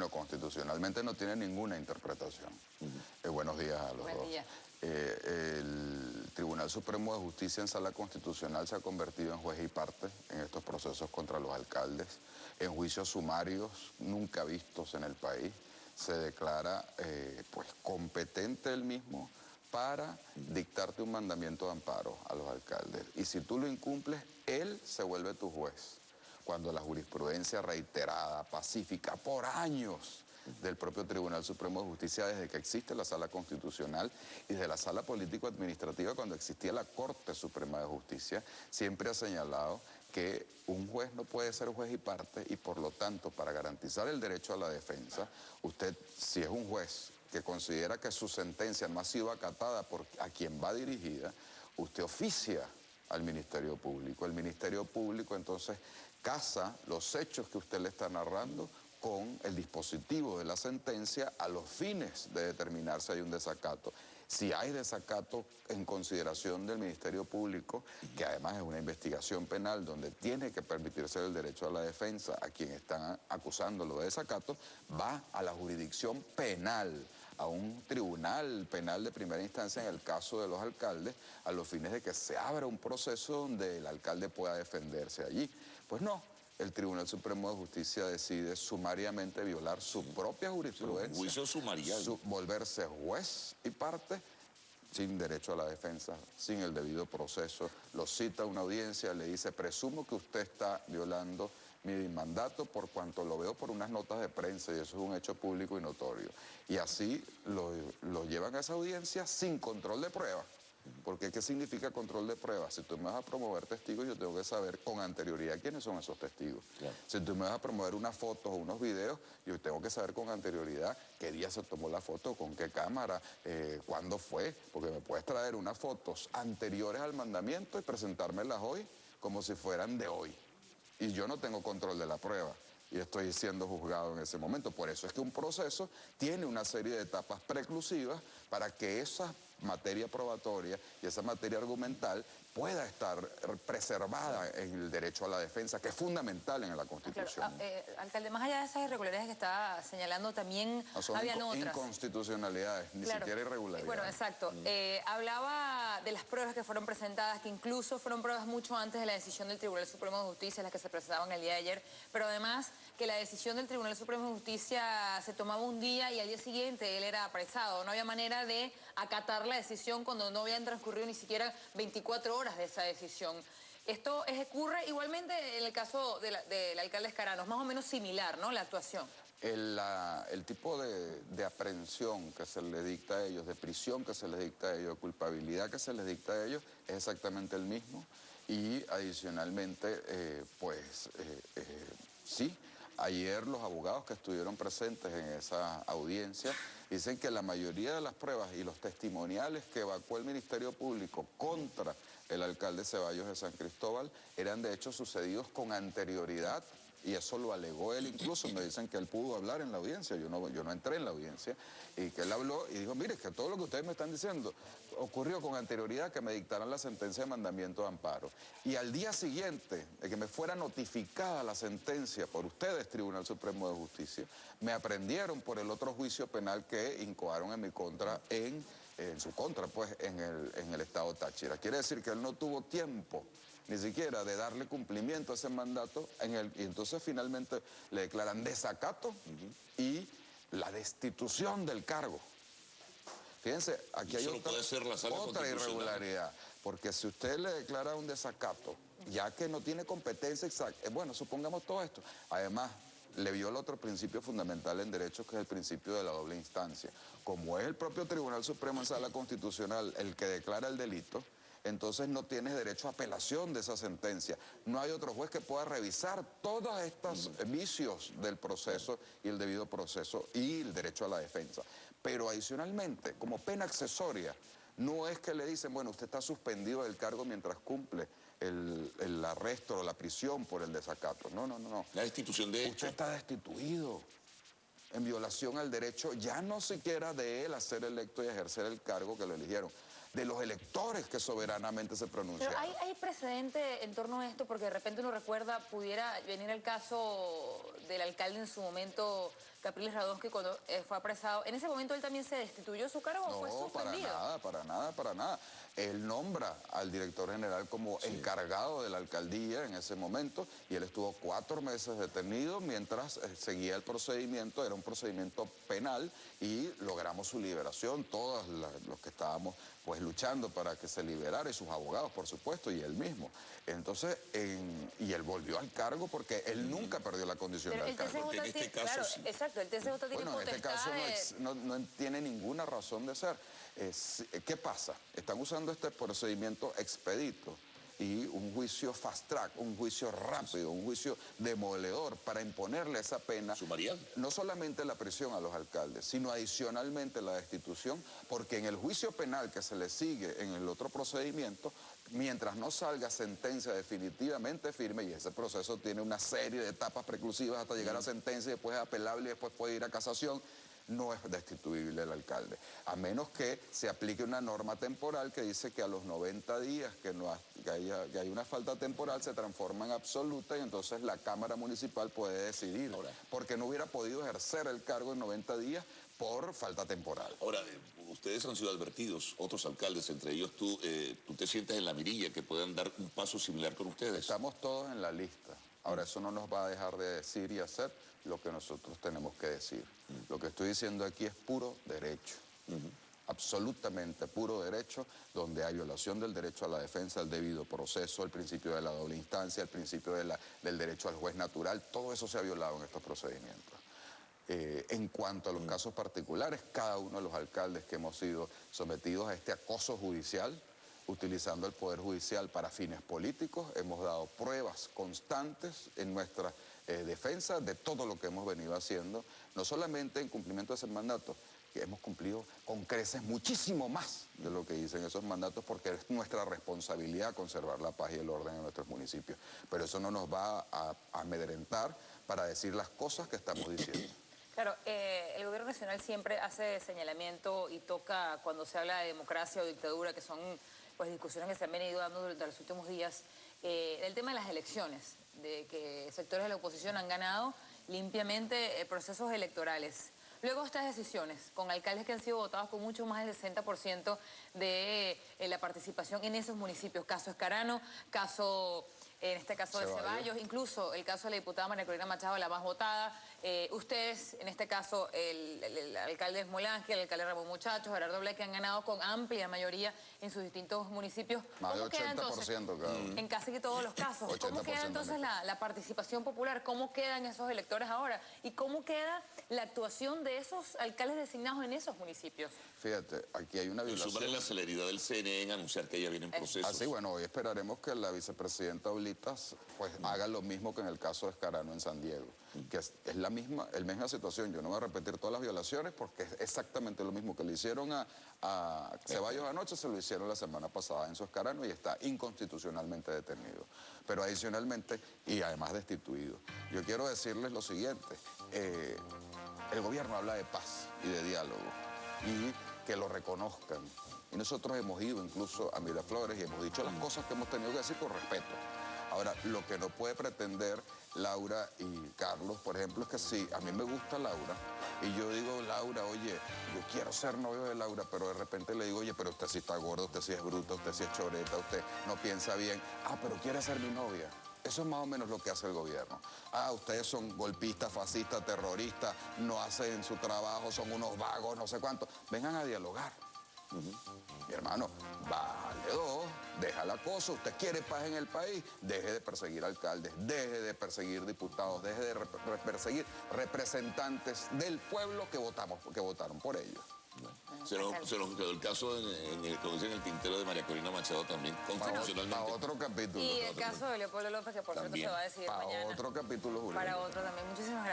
No, constitucionalmente no tiene ninguna interpretación. Buenos días a los dos. Día. El Tribunal Supremo de Justicia en Sala Constitucional se ha convertido en juez y parte en estos procesos contra los alcaldes. En juicios sumarios nunca vistos en el país se declara pues competente él mismo para dictarte un mandamiento de amparo a los alcaldes. Y si tú lo incumples, él se vuelve tu juez. Cuando la jurisprudencia reiterada, pacífica, por años del propio Tribunal Supremo de Justicia, desde que existe la Sala Constitucional y desde la Sala Político-Administrativa, cuando existía la Corte Suprema de Justicia, siempre ha señalado que un juez no puede ser juez y parte y, por lo tanto, para garantizar el derecho a la defensa, usted, si es un juez que considera que su sentencia no ha sido acatada por a quien va dirigida, usted oficia al Ministerio Público. El Ministerio Público entonces casa los hechos que usted le está narrando con el dispositivo de la sentencia a los fines de determinar si hay un desacato. Si hay desacato en consideración del Ministerio Público, que además es una investigación penal donde tiene que permitirse el derecho a la defensa a quien están acusándolo de desacato, va a la jurisdicción penal, a un tribunal penal de primera instancia en el caso de los alcaldes, a los fines de que se abra un proceso donde el alcalde pueda defenderse allí. Pues no, el Tribunal Supremo de Justicia decide sumariamente violar su propia jurisprudencia, juicio sumarial, volverse juez y parte sin derecho a la defensa, sin el debido proceso. Lo cita a una audiencia, le dice, presumo que usted está violando mi mandato por cuanto lo veo por unas notas de prensa y eso es un hecho público y notorio. Y así lo llevan a esa audiencia sin control de prueba. Porque ¿qué significa control de pruebas? Si tú me vas a promover testigos, yo tengo que saber con anterioridad quiénes son esos testigos. Claro. Si tú me vas a promover unas fotos o unos videos, yo tengo que saber con anterioridad qué día se tomó la foto, con qué cámara, cuándo fue, porque me puedes traer unas fotos anteriores al mandamiento y presentármelas hoy como si fueran de hoy. Y yo no tengo control de la prueba y estoy siendo juzgado en ese momento. Por eso es que un proceso tiene una serie de etapas preclusivas para que esa materia probatoria y esa materia argumental pueda estar preservada en el derecho a la defensa, que es fundamental en la Constitución. Claro, alcalde, más allá de esas irregularidades que está señalando, también habían otras. Inconstitucionalidades, ni siquiera irregularidades. Bueno, exacto. Hablaba de las pruebas que fueron presentadas, que incluso fueron pruebas mucho antes de la decisión del Tribunal Supremo de Justicia, las que se presentaban el día de ayer, pero además que la decisión del Tribunal Supremo de Justicia se tomaba un día y al día siguiente él era apresado. No había manera de acatar la decisión cuando no habían transcurrido ni siquiera 24 horas de esa decisión. Esto ocurre igualmente en el caso del alcalde Escarano, es más o menos similar, ¿no?, la actuación. El tipo de aprehensión que se les dicta a ellos, de prisión que se les dicta a ellos, de culpabilidad que se les dicta a ellos, es exactamente el mismo. Y adicionalmente, sí, ayer los abogados que estuvieron presentes en esa audiencia dicen que la mayoría de las pruebas y los testimoniales que evacuó el Ministerio Público contra el alcalde Ceballos de San Cristóbal eran de hecho sucedidos con anterioridad, y eso lo alegó él incluso. Me dicen que él pudo hablar en la audiencia, yo no entré en la audiencia, y que él habló y dijo, mire, que todo lo que ustedes me están diciendo ocurrió con anterioridad que me dictaran la sentencia de mandamiento de amparo. Y al día siguiente de que me fuera notificada la sentencia por ustedes, Tribunal Supremo de Justicia, me aprendieron por el otro juicio penal que incoaron en mi contra, en su contra, pues, en el estado Táchira. Quiere decir que él no tuvo tiempo ni siquiera de darle cumplimiento a ese mandato, y entonces finalmente le declaran desacato y la destitución del cargo. Fíjense, aquí hay otra irregularidad, porque si usted le declara un desacato, ya que no tiene competencia exacta, bueno, supongamos todo esto, además le viola otro principio fundamental en derecho, que es el principio de la doble instancia. Como es el propio Tribunal Supremo en Sala Constitucional el que declara el delito, entonces no tienes derecho a apelación de esa sentencia. No hay otro juez que pueda revisar todos estos vicios del proceso y el debido proceso y el derecho a la defensa. Pero adicionalmente, como pena accesoria, no es que le dicen, bueno, usted está suspendido del cargo mientras cumple el arresto o la prisión por el desacato. No. La destitución de hecho. Usted está destituido en violación al derecho, ya no siquiera de él a ser electo y ejercer el cargo que lo eligieron, de los electores que soberanamente se pronunciaron. Pero hay precedente en torno a esto, porque de repente uno recuerda, pudiera venir el caso del alcalde en su momento Capriles Radonsky cuando fue apresado. ¿En ese momento él también se destituyó de su cargo o fue No, suspendido? para nada. Él nombra al director general como encargado de la alcaldía en ese momento y él estuvo 4 meses detenido mientras seguía el procedimiento. Era un procedimiento penal y logramos su liberación, todos los que estábamos pues luchando para que se liberara, y sus abogados, por supuesto, y él mismo. Entonces, y él volvió al cargo porque él nunca perdió la condición Pero de el alcalde. Porque en este caso claro, sí. exacto, el TCJ tiene Bueno, en este potestad caso de... no tiene ninguna razón de ser. ¿Qué pasa? Están usando este procedimiento expedito y un juicio fast track, un juicio rápido, un juicio demoledor para imponerle esa pena. Sumarial. No solamente la prisión a los alcaldes, sino adicionalmente la destitución, porque en el juicio penal que se le sigue en el otro procedimiento, mientras no salga sentencia definitivamente firme, y ese proceso tiene una serie de etapas preclusivas hasta llegar a sentencia, después es apelable y después puede ir a casación, no es destituible el alcalde, a menos que se aplique una norma temporal que dice que a los 90 días que hay una falta temporal se transforma en absoluta y entonces la Cámara Municipal puede decidir, porque no hubiera podido ejercer el cargo en 90 días por falta temporal. Ahora, ustedes han sido advertidos, otros alcaldes, entre ellos tú te sientes en la mirilla que puedan dar un paso similar con ustedes. Estamos todos en la lista. Ahora, eso no nos va a dejar de decir y hacer lo que nosotros tenemos que decir. Lo que estoy diciendo aquí es puro derecho. Absolutamente puro derecho, donde hay violación del derecho a la defensa, el debido proceso, el principio de la doble instancia, el principio del derecho al juez natural, todo eso se ha violado en estos procedimientos. En cuanto a los casos particulares, cada uno de los alcaldes que hemos sido sometidos a este acoso judicial, utilizando el Poder Judicial para fines políticos, hemos dado pruebas constantes en nuestra defensa de todo lo que hemos venido haciendo, no solamente en cumplimiento de ese mandato, que hemos cumplido con creces muchísimo más de lo que dicen esos mandatos, porque es nuestra responsabilidad conservar la paz y el orden en nuestros municipios. Pero eso no nos va a amedrentar para decir las cosas que estamos diciendo. Claro, el gobierno nacional siempre hace señalamiento y toca cuando se habla de democracia o dictadura, que son pues discusiones que se han venido dando durante los últimos días, el tema de las elecciones, de que sectores de la oposición han ganado limpiamente procesos electorales. Luego estas decisiones, con alcaldes que han sido votados con mucho más del 60% de la participación en esos municipios, caso Escarano, caso... En este caso de Ceballos, incluso el caso de la diputada María Corina Machado, la más votada. Ustedes, en este caso, el alcalde Smolansky, el alcalde Ramón Muchachos, Gerardo Blake, han ganado con amplia mayoría en sus distintos municipios. Más de ¿Cómo queda 80% entonces? cada uno. En casi todos los casos. ¿Cómo queda entonces la participación popular? ¿Cómo quedan esos electores ahora? ¿Y cómo queda la actuación de esos alcaldes designados en esos municipios? Fíjate, aquí hay una violación. Sumarle la celeridad del CNE en anunciar que ya vienen procesos. Así, bueno, hoy esperaremos que la vicepresidenta Oblitas pues haga lo mismo que en el caso de Escarano en San Diego, que es la misma situación. Yo no voy a repetir todas las violaciones porque es exactamente lo mismo que le hicieron a Ceballos anoche, se lo hicieron la semana pasada en su Escarano y está inconstitucionalmente detenido. Pero adicionalmente, y además destituido. Yo quiero decirles lo siguiente, el gobierno habla de paz y de diálogo y que lo reconozcan. Y nosotros hemos ido incluso a Miraflores y hemos dicho las cosas que hemos tenido que decir con respeto. Ahora, lo que no puede pretender Laura y Carlos, por ejemplo, es que si a mí me gusta Laura y yo digo, Laura, oye, yo quiero ser novio de Laura, pero de repente le digo, oye, pero usted sí está gordo, usted sí es bruta, usted sí es choreta, usted no piensa bien. Ah, pero quiere ser mi novia. Eso es más o menos lo que hace el gobierno. Ah, ustedes son golpistas, fascistas, terroristas, no hacen su trabajo, son unos vagos, no sé cuánto. Vengan a dialogar. Mi hermano, vale dos, deja la cosa, usted quiere paz en el país, deje de perseguir alcaldes, deje de perseguir diputados, deje de perseguir representantes del pueblo que votaron por ellos. Se nos quedó el caso como dicen, el tintero de María Corina Machado también, constitucionalmente. Para otro capítulo. Y el caso de Leopoldo López, que por cierto se va a decidir mañana. Para otro capítulo, Julio. Para otro también. Muchísimas gracias.